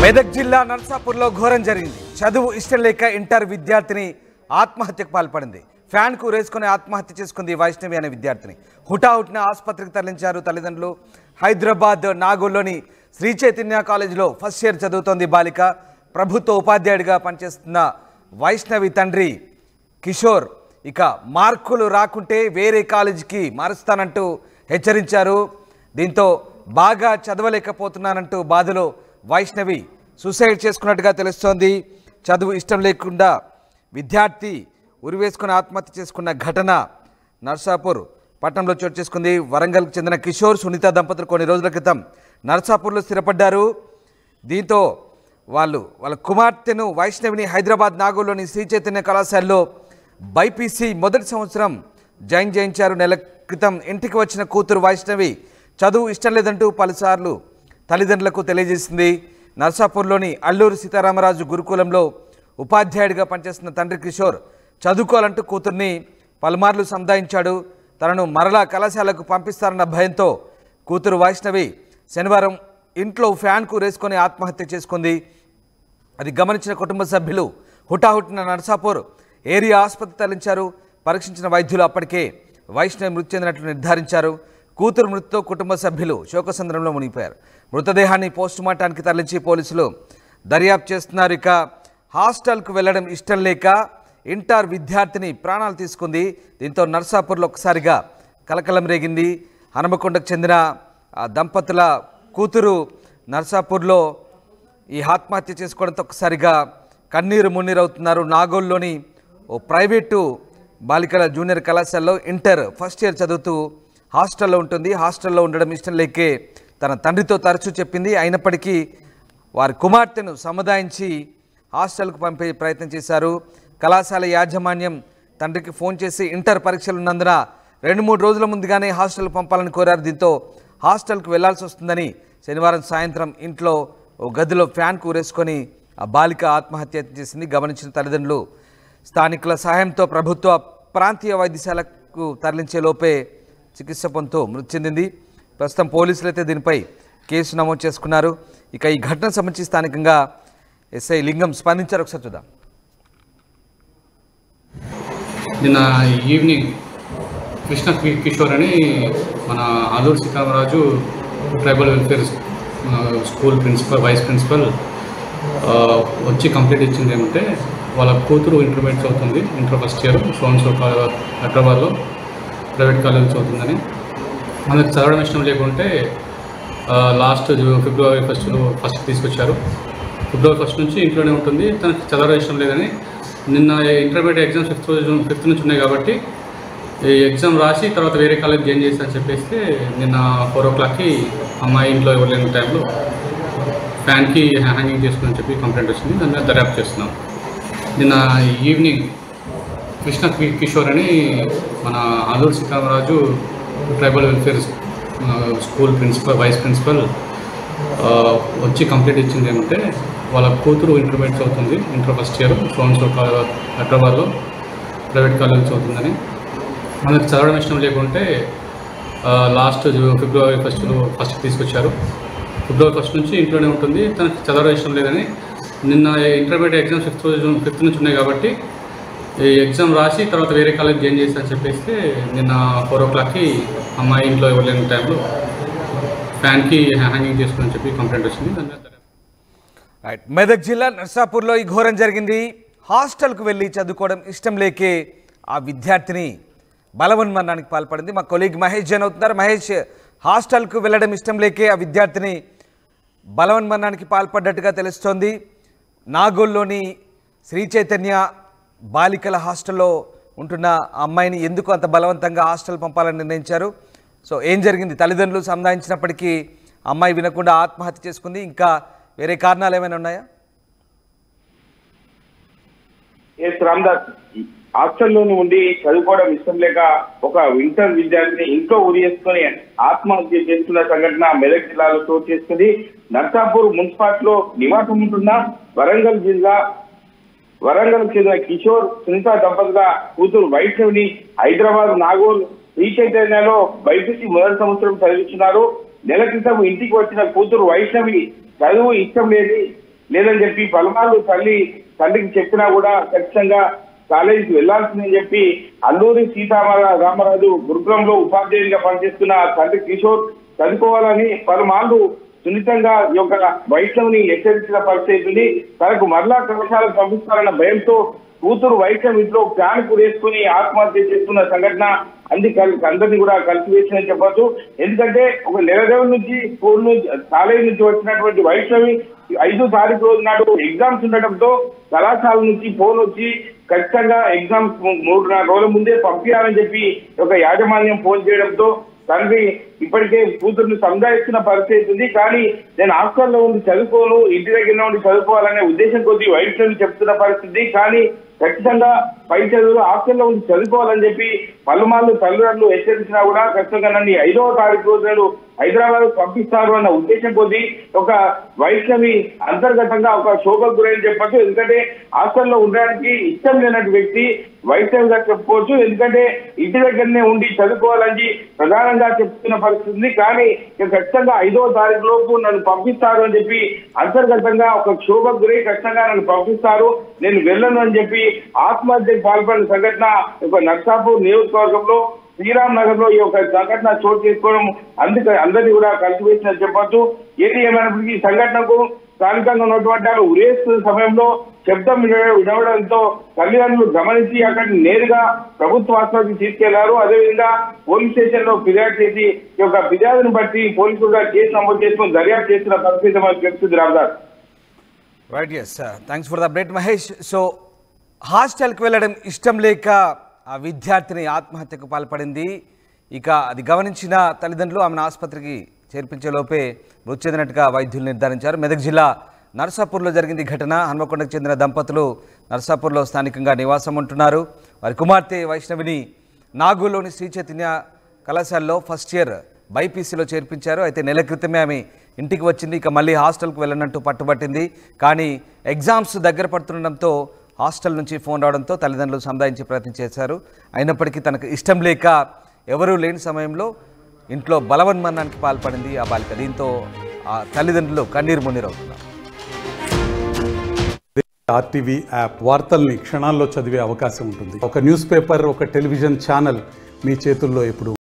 మెదక్ జిల్లా నర్సాపూర్లో ఘోరం జరిగింది. చదువు ఇష్టం లేక ఇంటర్ విద్యార్థిని ఆత్మహత్యకు పాల్పడింది. ఫ్యాన్ కు రేసుకుని ఆత్మహత్య చేసుకుంది వైష్ణవి అనే విద్యార్థిని. హుటాహుటిన ఆసుపత్రికి తరలించారు తల్లిదండ్రులు. హైదరాబాద్ నాగోల్లోని శ్రీ చైతన్య కాలేజీలో ఫస్ట్ ఇయర్ చదువుతోంది బాలిక. ప్రభుత్వ ఉపాధ్యాయుడిగా పనిచేస్తున్న వైష్ణవి తండ్రి కిషోర్ ఇక మార్కులు రాకుంటే వేరే కాలేజీకి మారుస్తానంటూ హెచ్చరించారు. దీంతో బాగా చదవలేకపోతున్నానంటూ బాధలో వైష్ణవి సూసైడ్ చేసుకున్నట్టుగా తెలుస్తోంది. చదువు ఇష్టం లేకుండా విద్యార్థి ఉరివేసుకుని ఆత్మహత్య చేసుకున్న ఘటన నర్సాపూర్ పట్టణంలో చోటు చేసుకుంది. వరంగల్కు చెందిన కిషోర్ సునీత దంపతులు కొన్ని రోజుల క్రితం నర్సాపూర్లో స్థిరపడ్డారు. దీంతో వాళ్ళ కుమార్తెను వైష్ణవిని హైదరాబాద్ నాగోల్లోని శ్రీ చైతన్య కళాశాలలో బైపీసీ మొదటి సంవత్సరం జాయిన్ చేయించారు. నెల క్రితం ఇంటికి వచ్చిన కూతురు వైష్ణవి చదువు ఇష్టం లేదంటూ పలుసార్లు తల్లిదండ్రులకు తెలియజేసింది. నర్సాపూర్లోని అల్లూరి సీతారామరాజు గురుకులంలో ఉపాధ్యాయుడిగా పనిచేస్తున్న తండ్రి కిషోర్ చదువుకోవాలంటూ కూతుర్ని పలుమార్లు సంధాయించాడు. తనను మరలా కళాశాలకు పంపిస్తారన్న భయంతో కూతురు వైష్ణవి శనివారం ఇంట్లో ఫ్యాన్కు రేసుకొని ఆత్మహత్య చేసుకుంది. అది గమనించిన కుటుంబ సభ్యులు హుటాహుటిన నర్సాపూర్ ఏరియా ఆసుపత్రి తరలించారు. పరీక్షించిన వైద్యులు అప్పటికే వైష్ణవి మృతి చెందినట్లు నిర్ధారించారు. కూతురు మృతితో కుటుంబ సభ్యులు శోకసంద్రంలో మునిగిపోయారు. మృతదేహాన్ని పోస్టుమార్టానికి తరలించి పోలీసులు దర్యాప్తు చేస్తున్నారు. ఇక హాస్టల్కు వెళ్లడం ఇష్టం లేక ఇంటర్ విద్యార్థిని ప్రాణాలు తీసుకుంది. దీంతో నర్సాపూర్లో ఒకసారిగా కలకలం రేగింది. హనుమకొండకు చెందిన దంపతుల కూతురు నర్సాపూర్లో ఈ ఆత్మహత్య చేసుకోవడంతో ఒకసారిగా కన్నీరు మున్నీరవుతున్నారు. నాగోల్లోని ఓ ప్రైవేటు బాలికల జూనియర్ కళాశాలలో ఇంటర్ ఫస్ట్ ఇయర్ చదువుతూ హాస్టల్లో ఉంటుంది. హాస్టల్లో ఉండడం ఇష్టం లేకే తన తండ్రితో తరచూ చెప్పింది. అయినప్పటికీ వారి కుమార్తెను సముదాయించి హాస్టల్కు పంపే ప్రయత్నం చేశారు. కళాశాల యాజమాన్యం తండ్రికి ఫోన్ చేసి ఇంటర్ పరీక్షలు ఉన్నందున 2-3 రోజుల ముందుగానే హాస్టల్కు పంపాలని కోరారు. దీంతో హాస్టల్కు వెళ్లాల్సి వస్తుందని శనివారం సాయంత్రం ఇంట్లో ఓ గదిలో ఫ్యాన్ కూరేసుకొని ఆ బాలిక ఆత్మహత్య చేసింది. గమనించిన తల్లిదండ్రులు స్థానికుల సహాయంతో ప్రభుత్వ ప్రాంతీయ వైద్యశాలకు తరలించే లోపే చికిత్స పొందుతూ మృతి చెందింది. ప్రస్తుతం పోలీసులు అయితే దీనిపై కేసు నమోదు చేసుకున్నారు. ఇక ఈ ఘటనకు సంబంధించి స్థానికంగా ఎస్ఐ లింగం స్పందించారు. ఒకసారి చూద్దాం. నిన్న ఈవినింగ్ కృష్ణ కిషోర్ అని మన Alluri Sitaramaraju tribal welfare school principal vice principal వచ్చి కంప్లైంట్ ఇచ్చింది ఏమంటే వాళ్ళ కూతురు ఇంటర్మీడియట్ చదువుతుంది. ఇంటర్ ఫస్ట్ ఇయర్ హైదరాబాద్లో ప్రైవేట్ కాలేజ్ చదువుతుందని. మనకు చదవడం ఇష్టం లేకుంటే లాస్ట్ ఫిబ్రవరి ఫస్ట్ తీసుకొచ్చారు. ఫిబ్రవరి 1 నుంచి ఇంట్లోనే ఉంటుంది. తనకు చదవడం ఇష్టం లేదని నిన్న ఇంటర్మీడియట్ ఎగ్జామ్స్ 5th నుంచి ఉన్నాయి కాబట్టి ఈ ఎగ్జామ్ రాసి తర్వాత వేరే కాలేజ్ జాయిన్ చేస్తానని చెప్పేస్తే నిన్న 4 o'clockకి అమ్మాయి ఇంట్లో ఎవరు లేని టైంలో ఫ్యాన్కి హ్యాంగింగ్ చేసుకుని చెప్పి కంప్లైంట్ వచ్చింది. దాని మీద దర్యాప్తు చేస్తున్నాం. నిన్న ఈవినింగ్ కృష్ణ కిషోర్ అని మన Alluri Sitaramaraju tribal welfare school principal vice principal వచ్చి కంప్లైంట్ ఇచ్చింది ఏమంటే వాళ్ళ కూతురు ఇంటర్మీడియట్ చదువుతుంది. ఇంటర్ ఫస్ట్ ఇయర్ హైదరాబాద్లో ప్రైవేట్ కాలేజ్ చదువుతుందని. మనకు చదవడం ఇష్టం లేకుంటే లాస్ట్ ఫిబ్రవరి ఫస్ట్ తీసుకొచ్చారు. ఫిబ్రవరి 1 నుంచి ఇంట్లోనే ఉంటుంది. తనకు చదవడం ఇష్టం లేదని నిన్న ఇంటర్మీడియట్ ఎగ్జామ్స్ 5th నుంచి ఉన్నాయి కాబట్టి ఈ ఎగ్జామ్ రాసి తర్వాత వేరే కాలేజ్ జాయిన్ చేస్తానని చెప్పేస్తే నిన్న 4 o'clockకి అమ్మాయి ఇంట్లో ఎవరు లేని టైంలో ఫ్యాన్కి హ్యాంగింగ్ చేసుకుని చెప్పి కంప్లైంట్ వచ్చింది. దాని మీద రైట్. మెదక్ జిల్లా నర్సాపూర్లో ఈ ఘోరం జరిగింది. హాస్టల్కు వెళ్ళి చదువుకోవడం ఇష్టం లేకే ఆ విద్యార్థిని బలవన్మరణానికి పాల్పడింది. మా కొలీగ్ మహేష్ జైన్ అవుతున్నారు. మహేష్, హాస్టల్కు వెళ్ళడం ఇష్టం లేకే ఆ విద్యార్థిని బలవన్మరణానికి పాల్పడ్డట్టుగా తెలుస్తోంది. నాగోల్లోని శ్రీ చైతన్య బాలికల హాస్టల్లో ఉంటున్న అమ్మాయిని ఎందుకు అంత బలవంతంగా హాస్టల్ పంపాలని నిర్ణయించారు? సో ఏం జరిగింది? తల్లిదండ్రులు సంధానించినప్పటికీ అమ్మాయి వినకుండా ఆత్మహత్య చేసుకుంది. ఇంకా వేరే కారణాలు ఏమైనా ఉన్నాయా? రామ్దాస్, హాస్టల్లోని ఉండి చదువుకోవడం ఇష్టం లేక ఒక ఇంటర్ విద్యార్థిని ఇంట్లో ఉరివేసుకొని ఆత్మహత్య చేసుకున్న సంఘటన మెదక్ జిల్లాలో చోటు చేసుకుంది. నర్సాపూర్ మున్సిపాలిటీలో నివాసం ఉంటున్న వరంగల్ చెందిన కిషోర్ సునీత దంపతుల కూతురు వైష్ణవిని హైదరాబాద్ నాగోల్ శ్రీ చైతన్యలో బైపీసీ మొదటి సంవత్సరం చదివిస్తున్నారు. నెల క్రితం ఇంటికి వచ్చిన కూతురు వైష్ణవి చదువు ఇష్టం లేదని చెప్పి పలుమార్లు తండ్రికి చెప్పినా కూడా ఖచ్చితంగా కాలేజీకి వెళ్లాల్సిందని చెప్పి అల్లూరి సీతారామరాజు గురుకులంలో ఉపాధ్యాయునిగా పనిచేస్తున్న తండ్రి కిషోర్ చదువుకోవాలని పలుమార్లు సున్నితంగా ఈ యొక్క వైష్ణవిని హెచ్చరించిన పరిస్థితి. తనకు మరలా కళాశాలకు పంపిస్తారన్న భయంతో కూతురు వైష్ణవ్ ఇంట్లో ఫ్యాన్ కురేసుకుని ఆత్మహత్య చేస్తున్న సంఘటన అందరినీ కూడా కలిసివేసిందని చెప్పొచ్చు. ఎందుకంటే ఒక నెల రోజుల నుంచి స్కూల్ నుంచి కాలేజీ నుంచి వచ్చినటువంటి వైష్ణవి 5వ తారీఖు రోజు నాడు ఎగ్జామ్స్ ఉండటంతో కళాశాల నుంచి ఫోన్ వచ్చి ఖచ్చితంగా ఎగ్జామ్స్ 3-4 రోజుల ముందే పంపించాలని చెప్పి ఒక యాజమాన్యం ఫోన్ చేయడంతో తండ్రి ఇప్పటికే కూతురుని సంజాయిస్తున్న పరిస్థితి ఉంది. కానీ నేను హాస్టల్లో ఉండి చదువుకోను, ఇంటి దగ్గర ఉండి చదువుకోవాలనే ఉద్దేశం కొద్ది వైష్ణవి చెప్తున్న పరిస్థితి. కానీ ఖచ్చితంగా పై చదువులు హాస్టల్లో ఉండి చదువుకోవాలని చెప్పి పలుమార్లు తల్లిదండ్రులు హెచ్చరించినా కూడా ఖచ్చితంగా నన్ను 5వ తారీఖు రోజు హైదరాబాద్ పంపిస్తారు అన్న ఉద్దేశం కొద్ది ఒక వైష్ణవి అంతర్గతంగా ఒక శోభకు గురైన చెప్పచ్చు. ఎందుకంటే హాస్టల్లో ఉండడానికి ఇష్టం లేనటువంటి వ్యక్తి వైష్ణవిగా చెప్పుకోవచ్చు. ఎందుకంటే ఇంటి దగ్గరనే ఉండి చదువుకోవాలని ప్రధానంగా చెప్తున్న పరిస్థితి. కానీ ఖచ్చితంగా 5వ తారీఖు లోపు నన్ను పంపిస్తారు అని చెప్పి అంతర్గతంగా ఒక శోభకు గురై ఖచ్చితంగా నన్ను పంపిస్తారు, నేను వెళ్ళను అని చెప్పి ఆత్మహత్యకు పాల్పడిన సంఘటన ఒక నర్సాపూర్ నియోజకవర్గంలో శ్రీరామ్ నగర్ లో ఈ యొక్క సంఘటన చోటు చేసుకోవడం అందరినీ కూడా కలిసివేసినట్టు చెప్పొచ్చు. ఏది ఏమైనప్పటికీ ఈ సంఘటనకు స్థానికంగా ఉన్నటువంటి వాళ్ళు ఉరేస్తున్న సమయంలో శబ్దం వినవడంతో తల్లిదండ్రులు గమనించి అక్కడిని నేరుగా ప్రభుత్వ ఆసుపత్రికి తీసుకెళ్లారు. అదేవిధంగా పోలీస్ స్టేషన్ లో ఫిర్యాదు చేసి ఈ యొక్క ఫిర్యాదును బట్టి పోలీసులు కేసు నమోదు చేసుకుని దర్యాప్తు చేస్తున్న పరిస్థితి మనకు తెలుస్తుంది. Ramadas. Right, yes, thanks for the update Mahesh. So హాస్టల్కి వెళ్ళడం ఇష్టం లేక ఆ విద్యార్థిని ఆత్మహత్యకు పాల్పడింది. ఇక అది గమనించిన తల్లిదండ్రులు ఆమెను ఆసుపత్రికి చేర్పించే లోపే మృతి చెందినట్టుగా వైద్యులు నిర్ధారించారు. మెదక్ జిల్లా నర్సాపూర్లో జరిగింది ఘటన. హన్మకొండకు చెందిన దంపతులు నర్సాపూర్లో స్థానికంగా నివాసం ఉంటున్నారు. వారి కుమార్తె వైష్ణవిని నాగూర్లోని శ్రీ చైతన్య కళాశాలలో ఫస్ట్ ఇయర్ బైపీసీలో చేర్పించారు. అయితే నెల క్రితమే ఆమె ఇంటికి వచ్చింది. ఇక మళ్ళీ హాస్టల్కు వెళ్ళనంటూ పట్టుబట్టింది. కానీ ఎగ్జామ్స్ దగ్గర పడుతుండడంతో హాస్టల్ నుంచి ఫోన్ రావడంతో తల్లిదండ్రులు సంధాయించే ప్రయత్నం చేశారు. అయినప్పటికీ తనకు ఇష్టం లేక ఎవరూ లేని సమయంలో ఇంట్లో బలవన్మరణానికి పాల్పడింది ఆ బాలిక. దీంతో ఆ తల్లిదండ్రులు కన్నీరు మున్నీరవుతున్నారు. ఆర్టీవీ యాప్ వార్తల్ని క్షణాల్లో చదివే అవకాశం ఉంటుంది. ఒక న్యూస్ పేపర్, ఒక టెలివిజన్ ఛానల్ మీ చేతుల్లో ఎప్పుడు